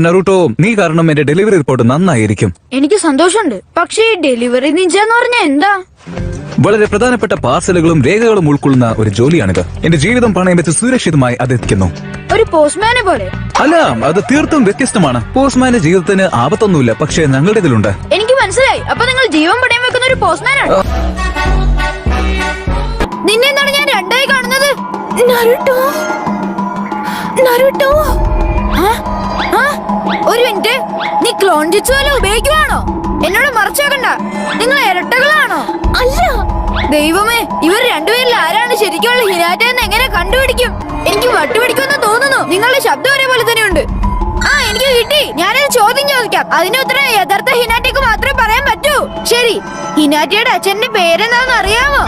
Naruto, നീ കാരണം എന്റെ ഡെലിവറി റിപ്പോർട്ട് നന്നായിരിക്കും. എനിക്ക് സന്തോഷമുണ്ട്. പക്ഷേ ഡെലിവറി നിഞ്ച എന്ന് പറഞ്ഞാൽ എന്താ? വളരെ പ്രധാനപ്പെട്ട പാർസലുകളും രേഖകളും ഉൾക്കൊള്ളുന്ന ഒരു ജോലിയാണിത്. എന്റെ ജീവിതം പണയം വെച്ച് സുരക്ഷിതമായി അതെത്തിക്കുന്നു. ഒരു പോസ്റ്റ്മാനെ പോലെ? അല്ല, അത് തീർത്തും വ്യത്യസ്തമാണ്. പോസ്റ്റ്മാന്റെ ജീവിതത്തിന് ആപത്തൊന്നുമില്ല, പക്ഷേ ഞങ്ങളുടേതിലുണ്ട്. എനിക്ക് മനസ്സിലായി. അപ്പൊ നിങ്ങൾ ജീവൻ പണയം വെക്കുന്ന ഒരു പോസ്റ്റ്മാനാണ്. നിന്നെന്താണ് ഞാൻ രണ്ടായി കാണുന്നത്? നരുട്ടോ, നരുട്ടോ. ഒരു മിനിറ്റ്, നീ ക്ലോൺ ജിറ്റ്സു വല്ല ഉപയോഗിക്കുവാണോ? എന്നോട് മറച്ചു വെക്കണ്ട. നിങ്ങൾ ഇരട്ടകളാണോ? അല്ല. ദൈവമേ, ഇവർ രണ്ടുപേരിൽ ആരാണ് ശരിക്കുള്ള ഹിനാറ്റ എന്ന് എങ്ങനെ കണ്ടുപിടിക്കും? എനിക്ക് വട്ടുപിടിക്കുമെന്ന് തോന്നുന്നു. നിങ്ങളുടെ ശബ്ദം ഒരേപോലെ തന്നെയുണ്ട്. എനിക്ക് കിട്ടി. ഞാനൊരു ചോദ്യം ചോദിക്കാം. അതിന്റെ ഉത്തരം യഥാർത്ഥ ഹിനാറ്റയ്ക്ക് മാത്രമേ പറയാൻ പറ്റൂ. ശരി, ഹിനാറ്റയുടെ അച്ഛന്റെ പേരെന്താണെന്ന് അറിയാമോ?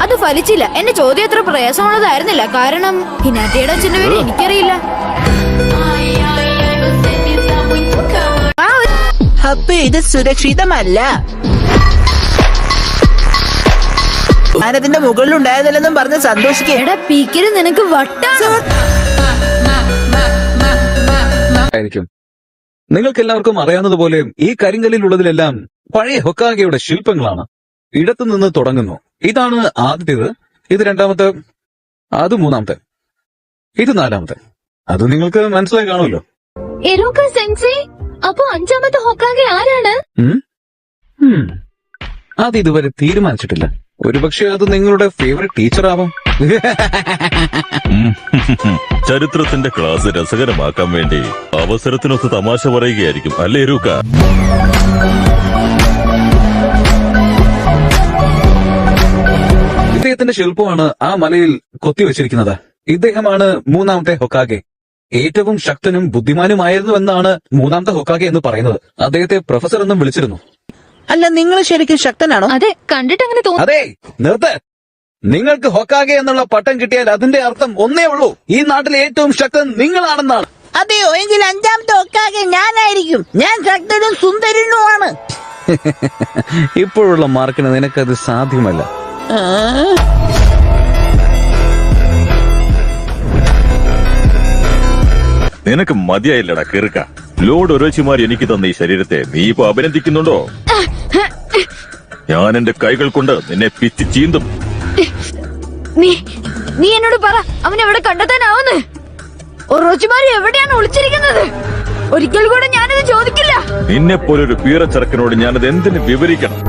അത് ഫലിച്ചില്ല. എന്റെ ചോദ്യം അത്ര പ്രയാസമുള്ളതായിരുന്നില്ല. കാരണം ഹിനാറ്റയുടെ അച്ഛന്റെ പേര് എനിക്കറിയില്ല. അപ്പൊ ഇത് സുരക്ഷിതമല്ല. ഞാനതിന്റെ മുകളിൽ ഉണ്ടായതല്ലെന്നും പറഞ്ഞ് സന്തോഷിക്കേ. എടാ പീക്കര്, നിനക്ക് വട്ടാണ്. നിങ്ങൾക്ക് എല്ലാവർക്കും അറിയാവുന്നതുപോലെ ഈ കരിങ്കല്ലിലുള്ളതിലെല്ലാം പഴയ ഹൊക്കാഗെയുടെ ശില്പങ്ങളാണ്. ഇടത്തുനിന്ന് തുടങ്ങുന്നു. ഇതാണ് ആദ്യത്തേത്, ഇത് രണ്ടാമത്തെ, അത് മൂന്നാമത്തെ, ഇത് നാലാമത്തെ. അത് നിങ്ങൾക്ക് മനസ്സിലായി കാണുമല്ലോ. അപ്പൊ അഞ്ചാമത്തെ ഹൊക്കാഗെ ആരാണ്? അത് ഇതുവരെ തീരുമാനിച്ചിട്ടില്ല. ഒരുപക്ഷെ അത് നിങ്ങളുടെ ഫേവറേറ്റ് ടീച്ചർ ആവാം. ചരിത്രത്തിന്റെ ക്ലാസ് രസകരമാക്കാൻ വേണ്ടി അവസരത്തിനൊത്ത് തമാശ പറയുകയായിരിക്കും, അല്ലേ രൂക്ക? ഇദ്ദേഹത്തിന്റെ ശില്പമാണ് ആ മലയിൽ കൊത്തിവെച്ചിരിക്കുന്നത്. ഇദ്ദേഹമാണ് മൂന്നാമത്തെ ഹൊക്കാഗെ. ഏറ്റവും ശക്തനും ബുദ്ധിമാനുമായിരുന്നുവെന്നാണ് മൂന്നാമത്തെ ഹൊക്കാഗെ എന്ന് പറയുന്നത്. അദ്ദേഹത്തെ പ്രൊഫസർ എന്നും വിളിച്ചിരുന്നു. അല്ല, നിങ്ങൾ ശരിക്കും ശക്തനാണോ? അതെ, കണ്ടിട്ട് അങ്ങനെ തോന്നുന്നു. അതെ, നിർത്ത്. നിങ്ങൾക്ക് ഹൊക്കാഗെ എന്നുള്ള പട്ടം കിട്ടിയാൽ അതിന്റെ അർത്ഥം ഒന്നേ ഉള്ളൂ: ഈ നാട്ടിലെ ഏറ്റവും ശക്തൻ നിങ്ങളാണെന്നാണ്. അതെയോ? എങ്കിൽ അഞ്ചാമത്തെ ഹൊക്കാഗെ ഞാനായിരിക്കും. ഞാൻ ശക്തനും സുന്ദരനുമാണ്. ഇപ്പോഴുള്ള മാർക്കിന് നിനക്കത് സാധ്യമല്ല. നിനക്ക് മതിയായില്ലടാ കിറുക്ക. ലോഡ് ഒരോച്ചിമാർ എനിക്ക് തന്ന ഈ ശരീരത്തെ നീ ഇപ്പൊ അഭിനന്ദിക്കുന്നുണ്ടോ? ഞാൻ എന്റെ കൈകൾ കൊണ്ട് നിന്നെ പിച്ച് ചീന്തും. നീ എന്നോട് പറ, അവൻ എവിടെ കണ്ടെത്താനാവുന്നു? ഒറോച്ചിമാര് എവിടെയാണ് ഒളിച്ചിരിക്കുന്നത്? ഒരിക്കൽ കൂടെ ഞാനിത് ചോദിക്കില്ല. നിന്നെ പോലൊരു പീറച്ചെറുക്കനോട് ഞാനത് എന്തിനു വിവരിക്കണം?